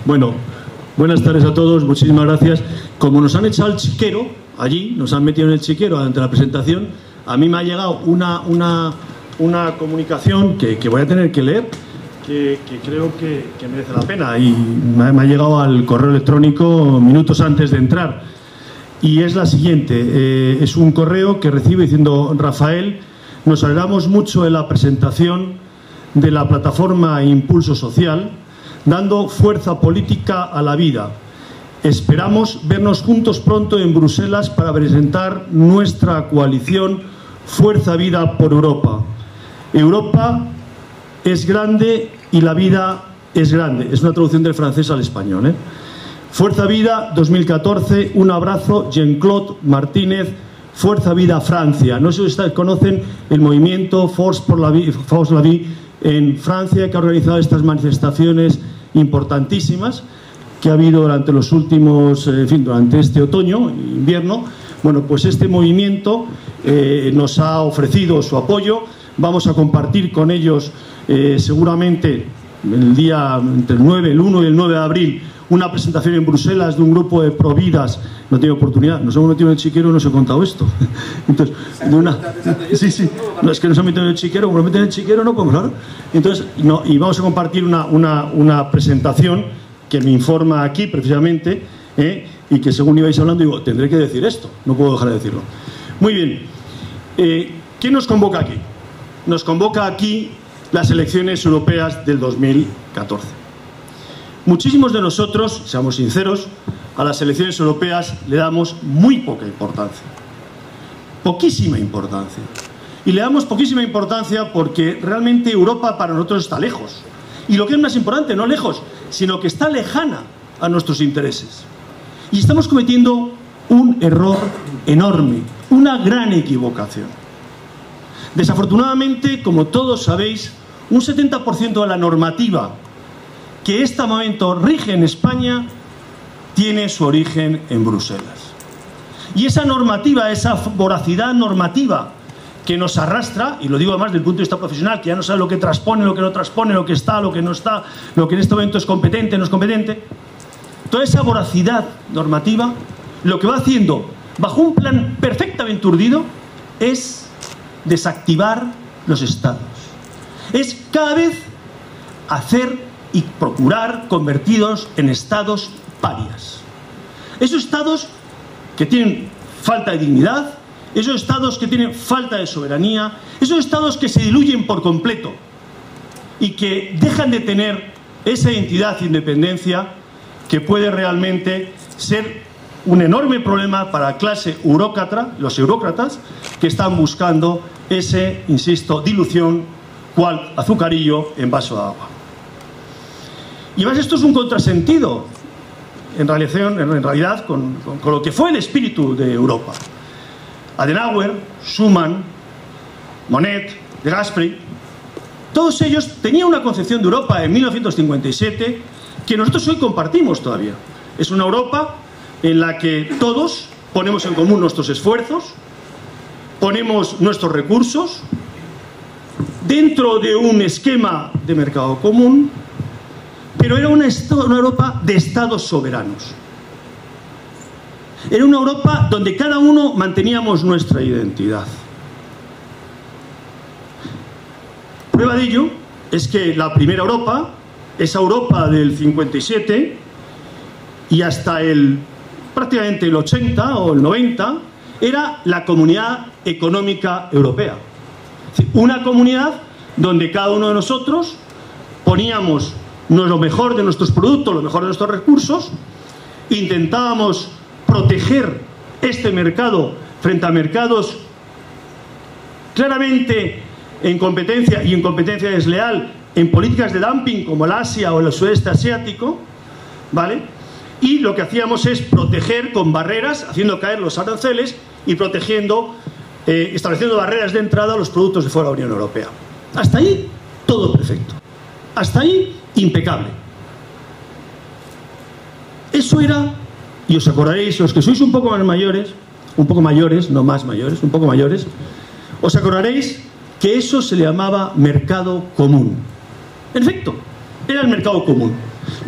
Bueno, buenas tardes a todos, muchísimas gracias. Como nos han echado el chiquero, allí, nos han metido en el chiquero ante la presentación, a mí me ha llegado una comunicación que voy a tener que leer, que creo que merece la pena, y me ha llegado al correo electrónico minutos antes de entrar. Y es la siguiente, es un correo que recibe diciendo: Rafael, nos alegramos mucho en la presentación de la plataforma Impulso Social, dando fuerza política a la vida. Esperamos vernos juntos pronto en Bruselas para presentar nuestra coalición Fuerza Vida por Europa. Europa es grande y la vida es grande. Es una traducción del francés al español, ¿eh? Fuerza Vida 2014, un abrazo, Jean-Claude Martínez, Fuerza Vida Francia. No sé si ustedes conocen el movimiento Force la Vie en Francia, que ha organizado estas manifestaciones importantísimas que ha habido durante los últimos, durante este otoño, invierno. Bueno, pues este movimiento nos ha ofrecido su apoyo. Vamos a compartir con ellos seguramente el día entre el 1 y el 9 de abril una presentación en Bruselas de un grupo de providas. No tengo oportunidad, nos hemos metido en el chiquero y no os he contado esto. Entonces, sí, no, es que nos han metido en el chiquero, como nos meten en el chiquero, no podemos hablar. Entonces, no, y vamos a compartir una presentación que me informa aquí precisamente, y que según ibais hablando digo, tendré que decir esto, no puedo dejar de decirlo. Muy bien, ¿qué nos convoca aquí? Nos convoca aquí las elecciones europeas del 2014. Muchísimos de nosotros, seamos sinceros, a las elecciones europeas le damos muy poca importancia. Poquísima importancia. Y le damos poquísima importancia porque realmente Europa para nosotros está lejos. Y lo que es más importante, no lejos, sino que está lejana a nuestros intereses. Y estamos cometiendo un error enorme, una gran equivocación. Desafortunadamente, como todos sabéis, un 70% de la normativa que este momento rige en España tiene su origen en Bruselas. Y esa normativa, esa voracidad normativa que nos arrastra, y lo digo además desde el punto de vista profesional, que ya no sabe lo que transpone, lo que no transpone, lo que está, lo que no está, lo que en este momento es competente, no es competente, toda esa voracidad normativa, lo que va haciendo, bajo un plan perfectamente urdido, es desactivar los estados. Es cada vez hacer y procurar convertidos en estados parias. Esos estados que tienen falta de dignidad, esos estados que tienen falta de soberanía, esos estados que se diluyen por completo y que dejan de tener esa identidad e independencia que puede realmente ser un enorme problema para la clase eurócrata, los eurócratas que están buscando ese, insisto, dilución cual azucarillo en vaso de agua. Y además esto es un contrasentido en realidad con lo que fue el espíritu de Europa. Adenauer, Schuman, Monnet, de Gasperi, todos ellos tenían una concepción de Europa en 1957 que nosotros hoy compartimos todavía. Es una Europa en la que todos ponemos en común nuestros esfuerzos, ponemos nuestros recursos dentro de un esquema de mercado común, pero era una Europa de estados soberanos. Era una Europa donde cada uno manteníamos nuestra identidad. Prueba de ello es que la primera Europa, esa Europa del 57 y hasta prácticamente el 80 o el 90, era la Comunidad Económica Europea. Es decir, una comunidad donde cada uno de nosotros poníamos lo mejor de nuestros productos, lo mejor de nuestros recursos, intentábamos proteger este mercado frente a mercados claramente en competencia y en competencia desleal, en políticas de dumping como el Asia o el sudeste asiático, ¿vale? Y lo que hacíamos es proteger con barreras, haciendo caer los aranceles y protegiendo, estableciendo barreras de entrada a los productos de fuera de la Unión Europea. Hasta ahí, todo perfecto. Hasta ahí, impecable. Eso era, y os acordaréis, los que sois un poco mayores, no más mayores, un poco mayores, os acordaréis que eso se le llamaba mercado común. En efecto, era el mercado común.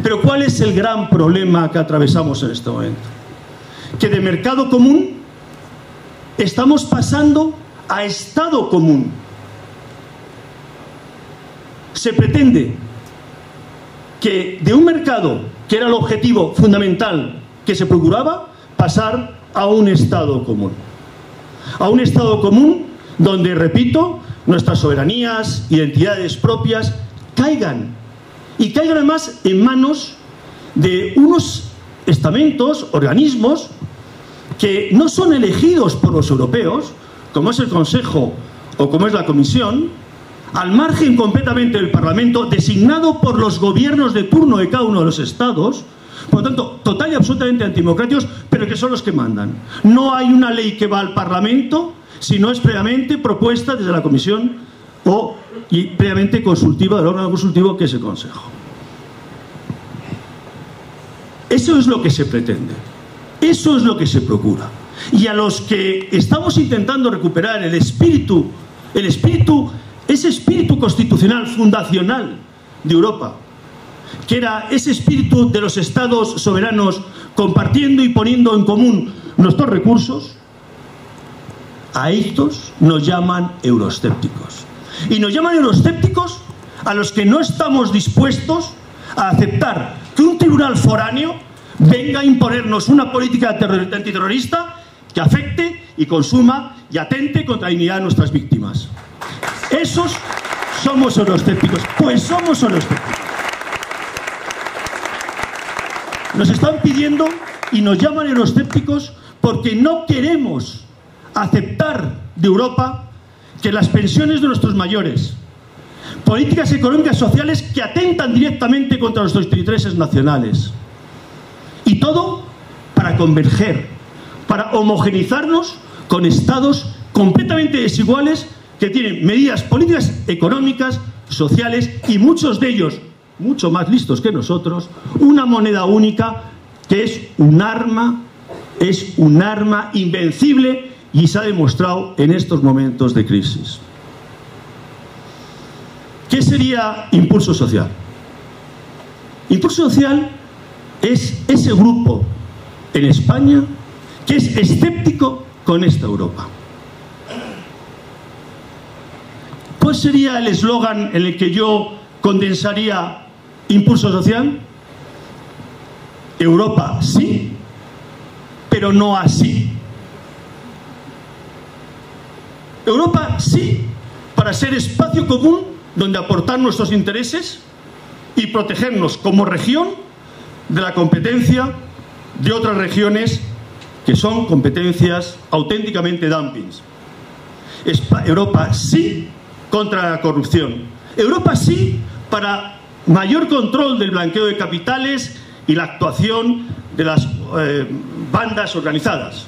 Pero ¿cuál es el gran problema que atravesamos en este momento? Que de mercado común estamos pasando a Estado común. Se pretende que de un mercado, que era el objetivo fundamental que se procuraba, pasar a un Estado común. A un Estado común donde, repito, nuestras soberanías, identidades propias, caigan. Y caigan además en manos de unos estamentos, organismos, que no son elegidos por los europeos, como es el Consejo o como es la Comisión, al margen completamente del Parlamento, designado por los gobiernos de turno de cada uno de los estados, por lo tanto, total y absolutamente antidemocráticos, pero que son los que mandan. No hay una ley que va al Parlamento si no es previamente propuesta desde la Comisión y previamente consultiva del órgano consultivo que es el Consejo. Eso es lo que se pretende. Eso es lo que se procura. Y a los que estamos intentando recuperar ese espíritu constitucional fundacional de Europa, que era ese espíritu de los estados soberanos compartiendo y poniendo en común nuestros recursos, a estos nos llaman euroscépticos. Y nos llaman euroscépticos a los que no estamos dispuestos a aceptar que un tribunal foráneo venga a imponernos una política antiterrorista que afecte y consuma y atente contra la dignidad de nuestras víctimas. Esos somos euroscépticos. Pues somos euroscépticos. Nos están pidiendo y nos llaman euroscépticos porque no queremos aceptar de Europa que las pensiones de nuestros mayores, políticas económicas y sociales que atentan directamente contra nuestros intereses nacionales, y todo para converger, para homogeneizarnos con estados completamente desiguales que tienen medidas políticas, económicas, sociales y muchos de ellos, mucho más listos que nosotros, una moneda única que es un arma invencible y se ha demostrado en estos momentos de crisis. ¿Qué sería impulso social? Impulso social es ese grupo en España que es escéptico con esta Europa. ¿Cuál sería el eslogan en el que yo condensaría impulso social? Europa sí, pero no así. Europa sí, para ser espacio común donde aportar nuestros intereses y protegernos como región de la competencia de otras regiones que son competencias auténticamente dumpings. Europa sí contra la corrupción. Europa sí para mayor control del blanqueo de capitales y la actuación de las bandas organizadas.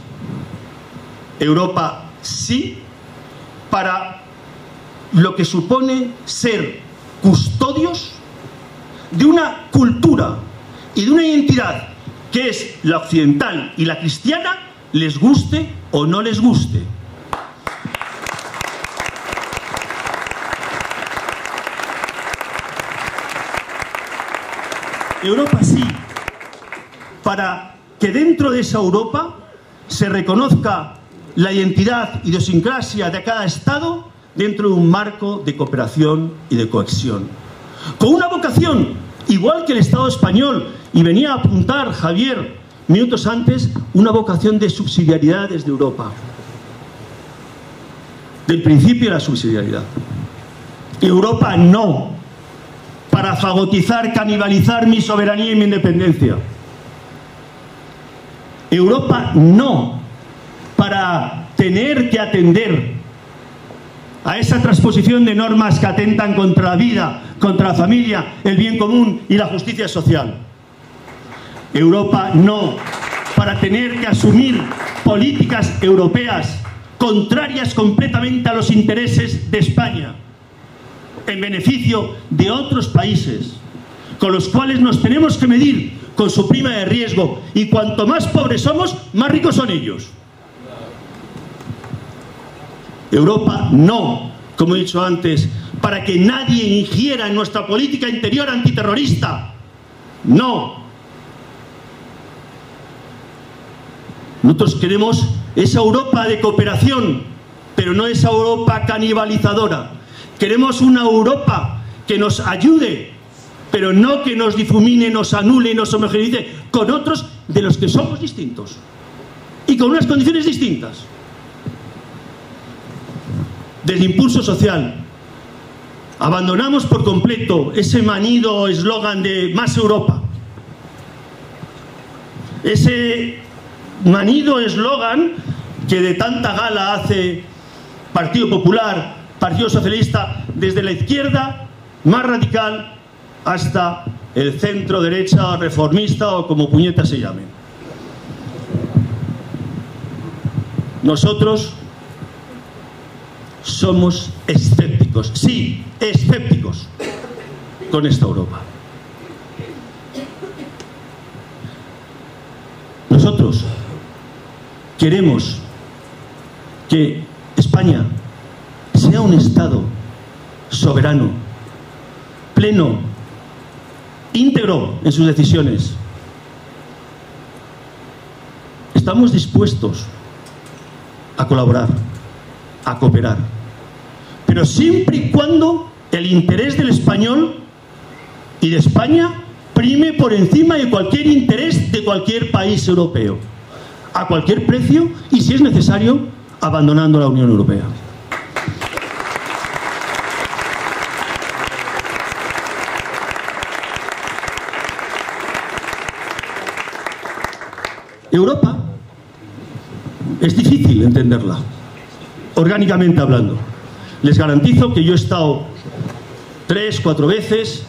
Europa sí para lo que supone ser custodios de una cultura y de una identidad que es la occidental y la cristiana, les guste o no les guste. Europa sí, para que dentro de esa Europa se reconozca la identidad y idiosincrasia de cada Estado dentro de un marco de cooperación y de cohesión. Con una vocación, igual que el Estado español, y venía a apuntar Javier minutos antes, una vocación de subsidiariedad desde Europa. Del principio de la subsidiariedad. Europa no para fagotizar, canibalizar mi soberanía y mi independencia. Europa no para tener que atender a esa transposición de normas que atentan contra la vida, contra la familia, el bien común y la justicia social. Europa no para tener que asumir políticas europeas contrarias completamente a los intereses de España, en beneficio de otros países, con los cuales nos tenemos que medir con su prima de riesgo, y cuanto más pobres somos, más ricos son ellos. Europa no, como he dicho antes, para que nadie ingiera en nuestra política interior antiterrorista No. Nosotros queremos esa Europa de cooperación, pero no esa Europa canibalizadora. Queremos una Europa que nos ayude, pero no que nos difumine, nos anule, nos homogeneice con otros de los que somos distintos y con unas condiciones distintas. Del impulso social, abandonamos por completo ese manido eslogan de más Europa. Ese manido eslogan que de tanta gala hace Partido Popular, Partido Socialista, desde la izquierda más radical hasta el centro derecha reformista o como puñetas se llamen. Nosotros somos escépticos, sí, escépticos con esta Europa. Nosotros queremos que España sea un Estado soberano, pleno, íntegro en sus decisiones. Estamos dispuestos a colaborar, a cooperar, pero siempre y cuando el interés del español y de España prime por encima de cualquier interés de cualquier país europeo, a cualquier precio y, si es necesario, abandonando la Unión Europea. Europa es difícil entenderla, orgánicamente hablando. Les garantizo que yo he estado 3, 4 veces,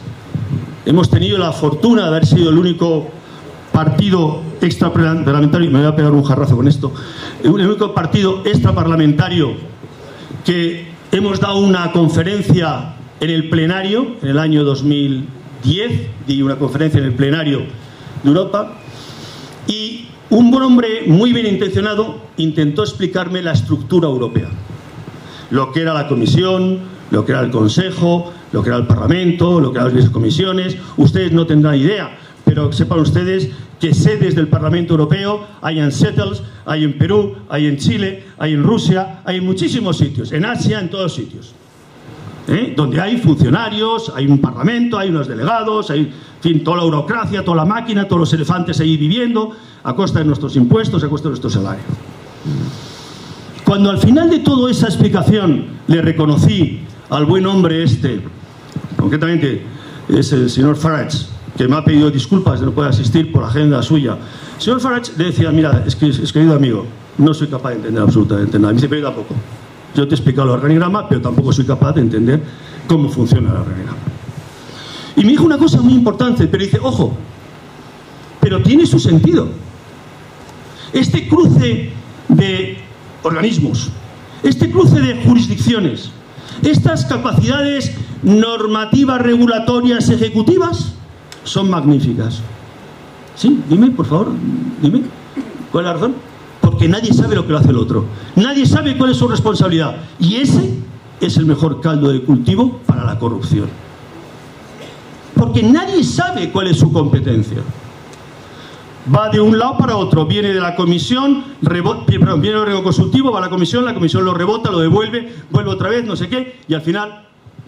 hemos tenido la fortuna de haber sido el único partido extraparlamentario, me voy a pegar un jarrazo con esto, el único partido extraparlamentario que hemos dado una conferencia en el plenario, en el año 2010, di una conferencia en el plenario de Europa, y un buen hombre muy bien intencionado intentó explicarme la estructura europea. Lo que era la Comisión, lo que era el Consejo, lo que era el Parlamento, lo que eran las comisiones. Ustedes no tendrán idea, pero sepan ustedes que sedes del Parlamento Europeo hay en Seattle, hay en Perú, hay en Chile, hay en Rusia, hay en muchísimos sitios, en Asia, en todos sitios. Donde hay funcionarios, hay un parlamento, hay unos delegados, hay, en fin, toda la burocracia, toda la máquina, todos los elefantes ahí viviendo a costa de nuestros impuestos, a costa de nuestro salario. Cuando al final de toda esa explicación le reconocí al buen hombre este, concretamente es el señor Farage, que me ha pedido disculpas de no poder asistir por agenda suya. El señor Farage le decía, mira, es querido amigo, no soy capaz de entender absolutamente nada. Me dice, pero yo tampoco. Yo te he explicado el organigrama, pero tampoco soy capaz de entender cómo funciona el organigrama. Y me dijo una cosa muy importante, pero dice, ojo, pero tiene su sentido. Este cruce de organismos, este cruce de jurisdicciones, estas capacidades normativas, regulatorias, ejecutivas, son magníficas. Sí, dime, por favor, dime, ¿cuál es la razón? Porque nadie sabe lo que lo hace el otro. Nadie sabe cuál es su responsabilidad. Y ese es el mejor caldo de cultivo para la corrupción. Porque nadie sabe cuál es su competencia. Va de un lado para otro. Viene de la comisión, viene el órgano consultivo, va a la comisión lo rebota, lo devuelve, vuelve otra vez, no sé qué, y al final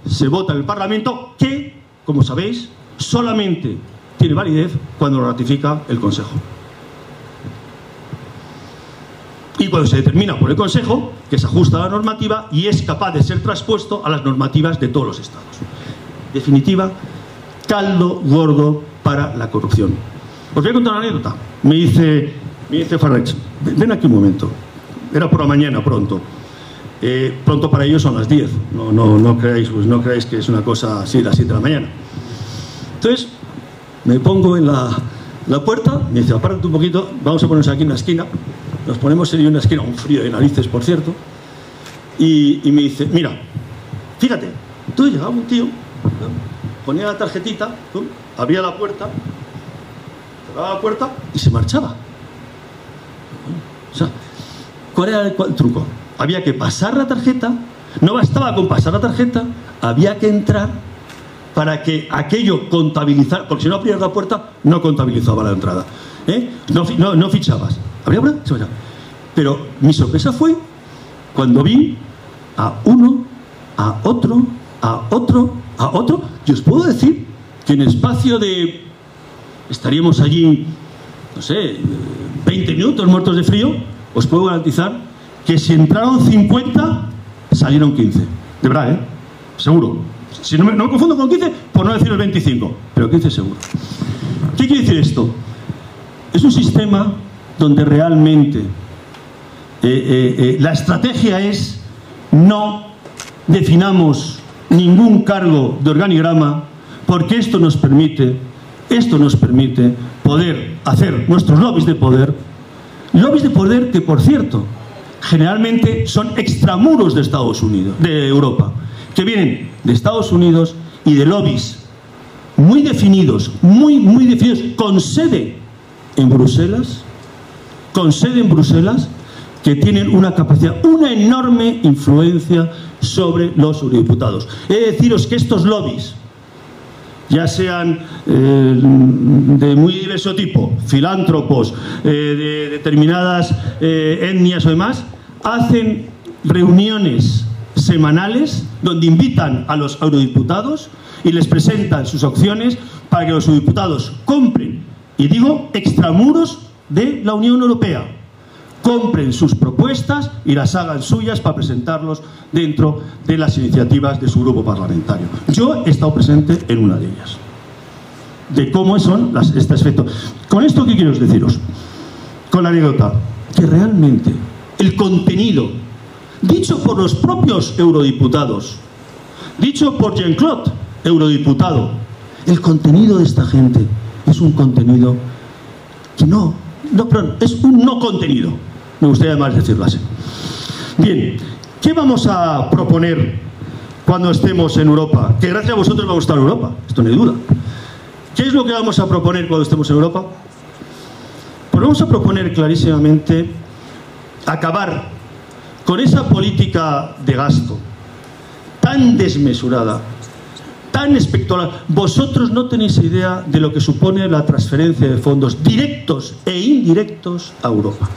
se vota en el Parlamento que, como sabéis, solamente tiene validez cuando lo ratifica el Consejo. Y cuando se determina por el Consejo, que se ajusta a la normativa y es capaz de ser traspuesto a las normativas de todos los Estados. Definitiva, caldo gordo para la corrupción. Os voy a contar una anécdota. Me dice Farage, ven aquí un momento. Era por la mañana, pronto. Pronto para ellos son las 10. No creáis que es una cosa así, las 7 de la mañana. Entonces, me pongo en la puerta, me dice, apártate un poquito, vamos a ponernos aquí en la esquina. Nos ponemos en una esquina, un frío de narices, por cierto, y me dice, mira, fíjate, entonces llegaba un tío, ponía la tarjetita, abría la puerta, cerraba la puerta y se marchaba. O sea, ¿cuál era el truco? Había que pasar la tarjeta, no bastaba con pasar la tarjeta, había que entrar para que aquello contabilizara, porque si no abrías la puerta, no contabilizaba la entrada. No fichabas. ¿Habría una? Sí, pero mi sorpresa fue cuando vi a uno, a otro, a otro, a otro. Y os puedo decir que en espacio de... estaríamos allí, no sé, 20 minutos muertos de frío. Os puedo garantizar que si entraron 50, salieron 15. De verdad, seguro. Si no me confundo con 15, por no decir el 25, pero 15 seguro. ¿Qué quiere decir esto? Es un sistema donde realmente la estrategia es no definamos ningún cargo de organigrama, porque esto nos permite poder hacer nuestros lobbies de poder que, por cierto, generalmente son extramuros de Estados Unidos, de Europa, que vienen de Estados Unidos y de lobbies muy definidos, muy definidos, con sede en Bruselas, que tienen una capacidad, una enorme influencia sobre los eurodiputados. He de deciros que estos lobbies, ya sean de muy diverso tipo, filántropos, de determinadas etnias o demás, hacen reuniones semanales donde invitan a los eurodiputados y les presentan sus opciones para que los eurodiputados compren, y digo extramuros de la Unión Europea, compren sus propuestas y las hagan suyas para presentarlos dentro de las iniciativas de su grupo parlamentario. Yo he estado presente en una de ellas, de cómo son este aspecto. Con esto, ¿qué quiero deciros? Con la anécdota, que realmente el contenido, dicho por los propios eurodiputados, dicho por Jean-Claude, eurodiputado, el contenido de esta gente es un contenido que perdón, es un no contenido. Me gustaría además decirlo así. Bien, ¿qué vamos a proponer cuando estemos en Europa? Que gracias a vosotros vamos a estar en Europa, esto no hay duda. ¿Qué es lo que vamos a proponer cuando estemos en Europa? Pues vamos a proponer clarísimamente acabar con esa política de gasto tan desmesurada, tan espectacular. Vosotros no tenéis idea de lo que supone la transferencia de fondos directos e indirectos a Europa.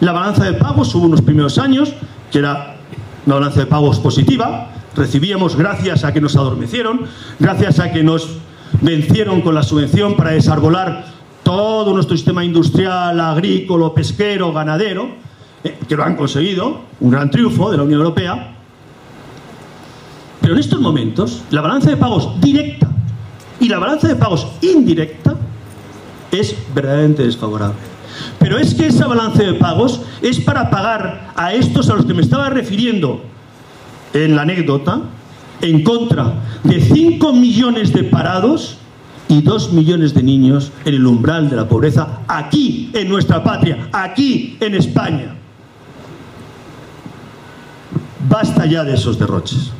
La balanza de pagos hubo unos primeros años que era una balanza de pagos positiva. Recibíamos gracias a que nos adormecieron, gracias a que nos vencieron con la subvención para desarbolar todo nuestro sistema industrial, agrícola, pesquero, ganadero, que lo han conseguido, un gran triunfo de la Unión Europea. Pero en estos momentos, la balanza de pagos directa y la balanza de pagos indirecta es verdaderamente desfavorable. Pero es que esa balanza de pagos es para pagar a estos a los que me estaba refiriendo en la anécdota, en contra de 5 millones de parados y 2 millones de niños en el umbral de la pobreza, aquí en nuestra patria, aquí en España. Basta ya de esos derroches.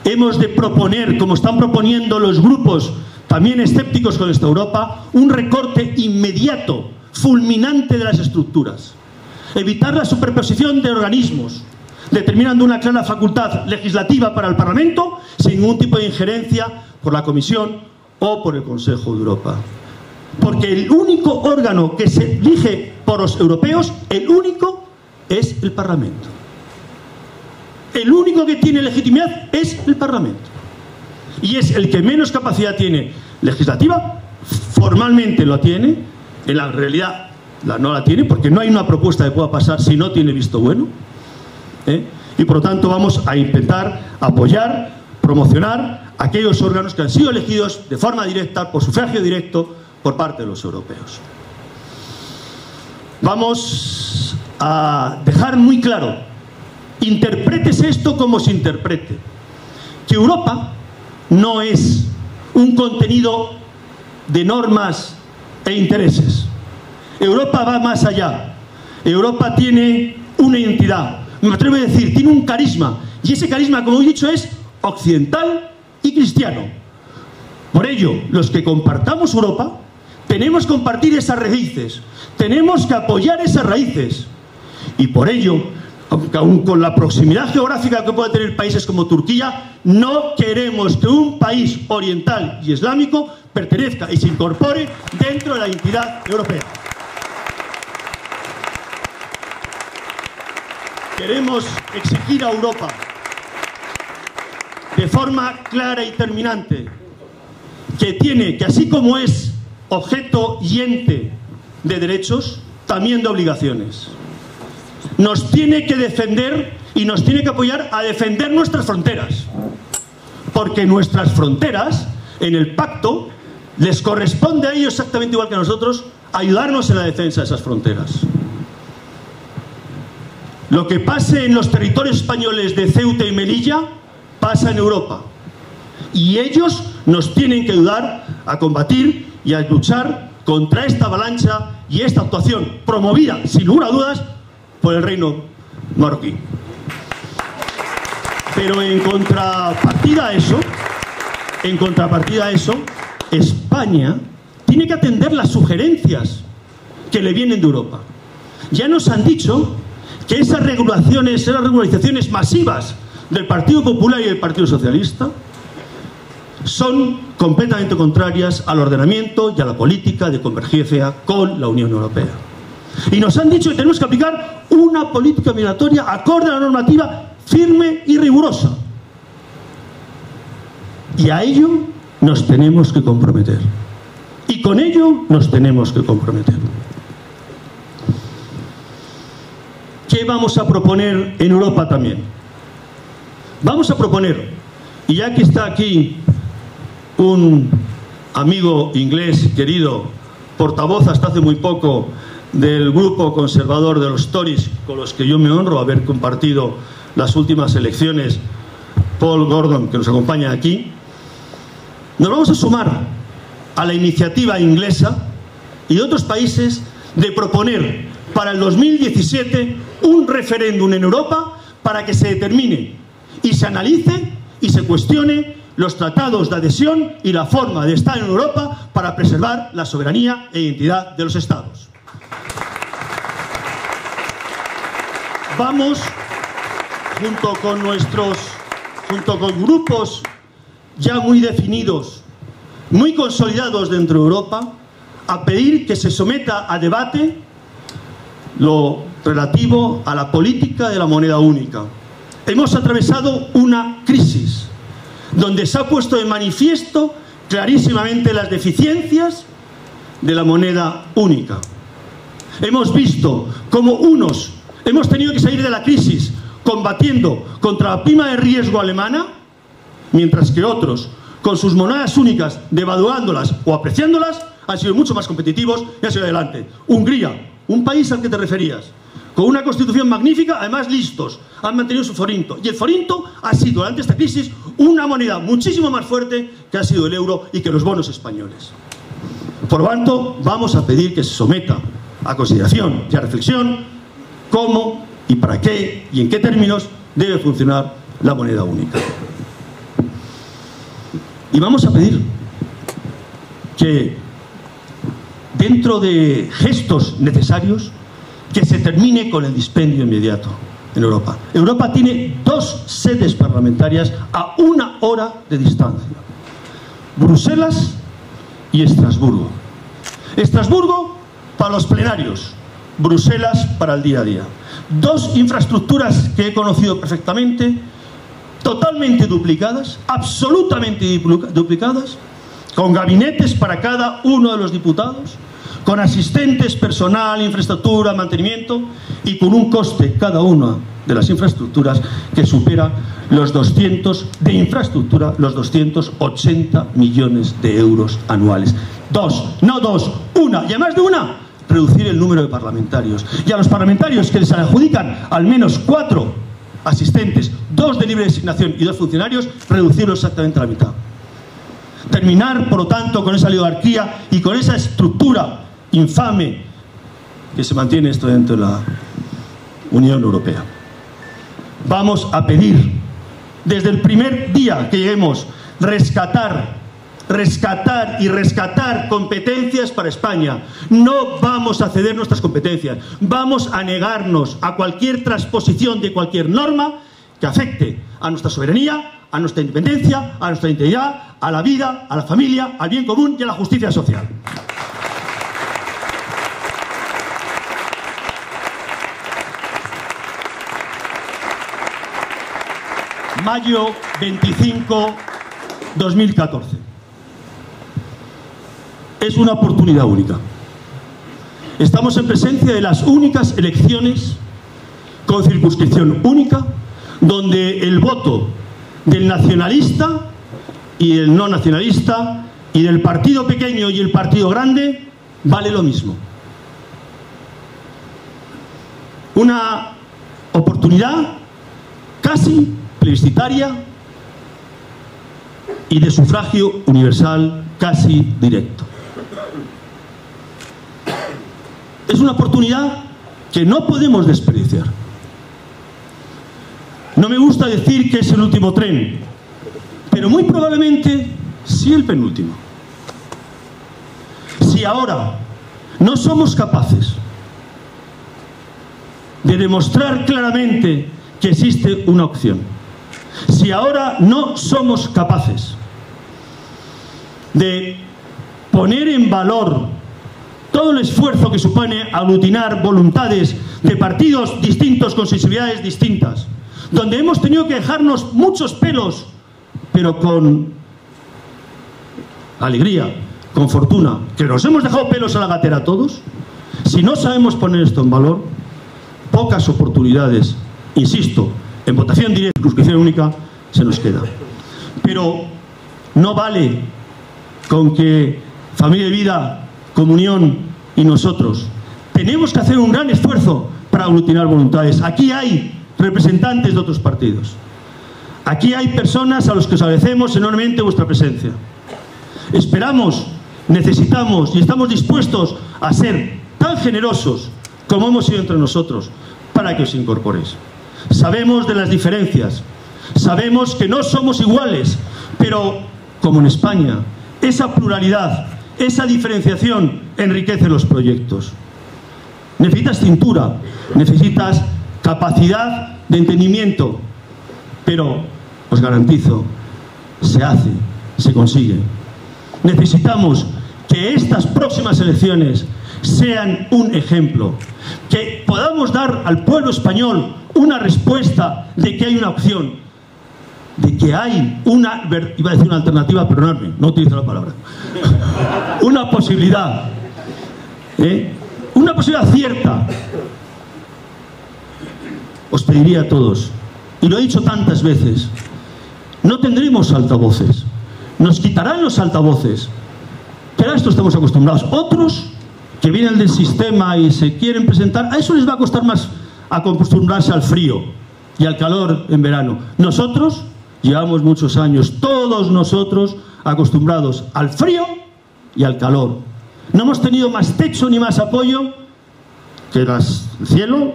Hemos de proponer, como están proponiendo los grupos también escépticos con esta Europa, un recorte inmediato, fulminante de las estructuras. Evitar la superposición de organismos, determinando una clara facultad legislativa para el Parlamento sin ningún tipo de injerencia por la Comisión o por el Consejo de Europa. Porque el único órgano que se elige por los europeos, el único, es el Parlamento. El único que tiene legitimidad es el Parlamento. Y es el que menos capacidad tiene legislativa, formalmente lo tiene, en la realidad no la tiene, porque no hay una propuesta que pueda pasar si no tiene visto bueno. Y por lo tanto vamos a intentar apoyar, promocionar aquellos órganos que han sido elegidos de forma directa, por sufragio directo, por parte de los europeos. Vamos a dejar muy claro, interprétese esto como se interprete, que Europa no es un contenido de normas e intereses. Europa va más allá. Europa tiene una identidad, me atrevo a decir, tiene un carisma, y ese carisma, como he dicho, es occidental y cristiano. Por ello, los que compartamos Europa tenemos que compartir esas raíces, tenemos que apoyar esas raíces, y por ello aunque aún con la proximidad geográfica que puede tener países como Turquía, no queremos que un país oriental y islámico pertenezca y se incorpore dentro de la entidad europea. Queremos exigir a Europa de forma clara y terminante que así como es objeto y ente de derechos, también de obligaciones. Nos tiene que defender y nos tiene que apoyar a defender nuestras fronteras, porque nuestras fronteras, en el pacto, les corresponde a ellos exactamente igual que a nosotros ayudarnos en la defensa de esas fronteras. Lo que pase en los territorios españoles de Ceuta y Melilla pasa en Europa, y ellos nos tienen que ayudar a combatir y a luchar contra esta avalancha y esta actuación promovida, sin lugar a dudas, por el reino marroquí. Pero en contrapartida a eso, España tiene que atender las sugerencias que le vienen de Europa. Ya nos han dicho que esas regularizaciones masivas del Partido Popular y del Partido Socialista son completamente contrarias al ordenamiento y a la política de convergencia con la Unión Europea. Y nos han dicho que tenemos que aplicar una política migratoria acorde a la normativa firme y rigurosa. Y a ello nos tenemos que comprometer. Y con ello nos tenemos que comprometer. ¿Qué vamos a proponer en Europa también? Vamos a proponer, y ya que está aquí un amigo inglés querido, portavoz hasta hace muy poco del grupo conservador de los Tories, con los que yo me honro haber compartido las últimas elecciones, Paul Gordon, que nos acompaña aquí, nos vamos a sumar a la iniciativa inglesa y de otros países de proponer para el 2017 un referéndum en Europa para que se determine y se analice y se cuestione los tratados de adhesión y la forma de estar en Europa para preservar la soberanía e identidad de los Estados. Vamos, junto con grupos ya muy definidos, muy consolidados dentro de Europa, a pedir que se someta a debate lo relativo a la política de la moneda única. Hemos atravesado una crisis donde se ha puesto de manifiesto clarísimamente las deficiencias de la moneda única. Hemos visto cómo unos hemos tenido que salir de la crisis combatiendo contra la prima de riesgo alemana, mientras que otros, con sus monedas únicas, devaluándolas o apreciándolas, han sido mucho más competitivos y han sido adelante. Hungría, un país al que te referías, con una constitución magnífica, además listos, han mantenido su forinto. Y el forinto ha sido, durante esta crisis, una moneda muchísimo más fuerte que ha sido el euro y que los bonos españoles. Por lo tanto, vamos a pedir que se someta a consideración y a reflexión cómo y para qué y en qué términos debe funcionar la moneda única. Y vamos a pedir que, dentro de gestos necesarios, que se termine con el dispendio inmediato en Europa. Europa tiene 2 sedes parlamentarias a 1 hora de distancia: Bruselas y Estrasburgo. Estrasburgo para los plenarios, Bruselas para el día a día. 2 infraestructuras que he conocido perfectamente, totalmente duplicadas, absolutamente duplicadas, con gabinetes para cada uno de los diputados, con asistentes, personal, infraestructura, mantenimiento, y con un coste cada una de las infraestructuras que supera los 280 millones de euros anuales. 2, no 2, 1, y además de una, reducir el número de parlamentarios. Y a los parlamentarios que les adjudican al menos 4 asistentes, 2 de libre designación y 2 funcionarios, reducirlo exactamente a la mitad. Terminar, por lo tanto, con esa oligarquía y con esa estructura infame que se mantiene esto dentro de la Unión Europea. Vamos a pedir, desde el primer día que lleguemos, rescatar rescatar y rescatar competencias para España. No vamos a ceder nuestras competencias. Vamos a negarnos a cualquier transposición de cualquier norma que afecte a nuestra soberanía, a nuestra independencia, a nuestra integridad, a la vida, a la familia, al bien común y a la justicia social. Mayo 25, 2014. Es una oportunidad única. Estamos en presencia de las únicas elecciones con circunscripción única, donde el voto del nacionalista y el no nacionalista y del partido pequeño y el partido grande vale lo mismo. Una oportunidad casi plebiscitaria y de sufragio universal casi directo. Es una oportunidad que no podemos desperdiciar. No me gusta decir que es el último tren, pero muy probablemente sí el penúltimo. Si ahora no somos capaces de demostrar claramente que existe una opción, si ahora no somos capaces de poner en valor todo el esfuerzo que supone aglutinar voluntades de partidos distintos con sensibilidades distintas, donde hemos tenido que dejarnos muchos pelos, pero con alegría, con fortuna, que nos hemos dejado pelos a la gatera todos, si no sabemos poner esto en valor, pocas oportunidades, insisto, en votación directa, circunscripción única, se nos queda. Pero no vale con que Familia de Vida, Comunión y nosotros tenemos que hacer un gran esfuerzo para aglutinar voluntades. Aquí hay representantes de otros partidos. Aquí hay personas a los que os agradecemos enormemente vuestra presencia. Esperamos, necesitamos y estamos dispuestos a ser tan generosos como hemos sido entre nosotros para que os incorporéis. Sabemos de las diferencias, sabemos que no somos iguales, pero como en España, esa pluralidad, esa diferenciación enriquece los proyectos. Necesitas cintura, necesitas capacidad de entendimiento, pero os garantizo, se hace, se consigue. Necesitamos que estas próximas elecciones sean un ejemplo, que podamos dar al pueblo español una respuesta de que hay una opción, de que hay una, iba a decir una alternativa, perdonadme, no utilizo la palabra, una posibilidad, una posibilidad cierta. Os pediría a todos, y lo he dicho tantas veces, no tendremos altavoces, nos quitarán los altavoces, pero a esto estamos acostumbrados. Otros que vienen del sistema y se quieren presentar, a eso les va a costar más acostumbrarse al frío y al calor en verano. Nosotros llevamos muchos años, todos nosotros, acostumbrados al frío y al calor. No hemos tenido más techo ni más apoyo que el cielo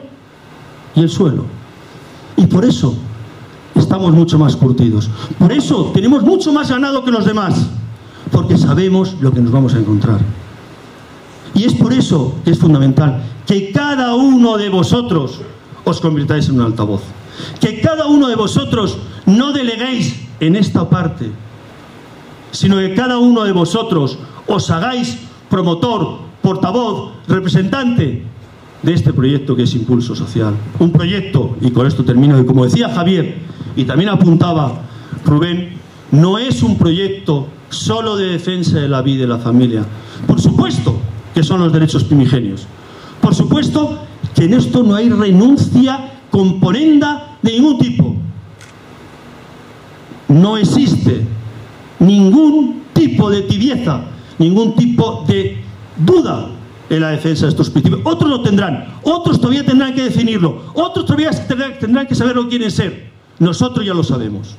y el suelo. Y por eso estamos mucho más curtidos. Por eso tenemos mucho más ganado que los demás, porque sabemos lo que nos vamos a encontrar. Y es por eso que es fundamental que cada uno de vosotros os convirtáis en un altavoz. Que cada uno de vosotros no deleguéis en esta parte, sino que cada uno de vosotros os hagáis promotor, portavoz, representante de este proyecto que es Impulso Social. Un proyecto, y con esto termino, que como decía Javier y también apuntaba Rubén, no es un proyecto solo de defensa de la vida y la familia. Por supuesto que son los derechos primigenios. Por supuesto que en esto no hay renuncia componenda de ningún tipo. No existe ningún tipo de tibieza, ningún tipo de duda en la defensa de estos principios. Otros lo tendrán, otros todavía tendrán que definirlo, otros todavía tendrán que saber lo que quieren ser. Nosotros ya lo sabemos.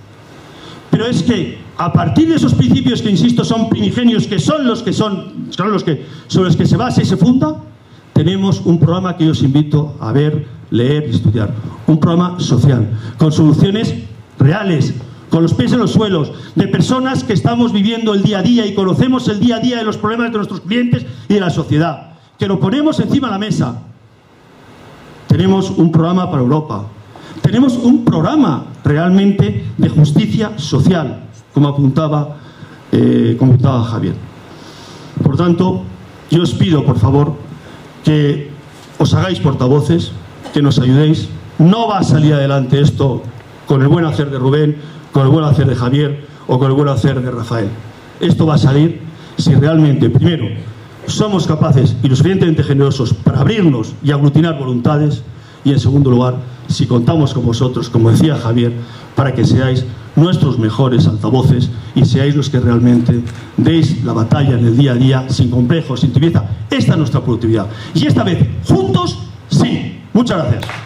Pero es que a partir de esos principios que, insisto, son primigenios, que son los que sobre los que se basa y se funda, tenemos un programa que yo os invito a ver, leer y estudiar. Un programa social, con soluciones reales, con los pies en los suelos, de personas que estamos viviendo el día a día y conocemos el día a día de los problemas de nuestros clientes y de la sociedad, que lo ponemos encima de la mesa. Tenemos un programa para Europa, tenemos un programa realmente de justicia social, como apuntaba Javier. Por tanto, yo os pido, por favor, que os hagáis portavoces, que nos ayudéis. No va a salir adelante esto con el buen hacer de Rubén, con el buen hacer de Javier o con el buen hacer de Rafael. Esto va a salir si realmente, primero, somos capaces y lo suficientemente generosos para abrirnos y aglutinar voluntades, y en segundo lugar, si contamos con vosotros, como decía Javier, para que seáis nuestros mejores altavoces y seáis los que realmente deis la batalla en el día a día, sin complejos, sin tibieza. Esta es nuestra productividad. Y esta vez, juntos, sí. Muchas gracias.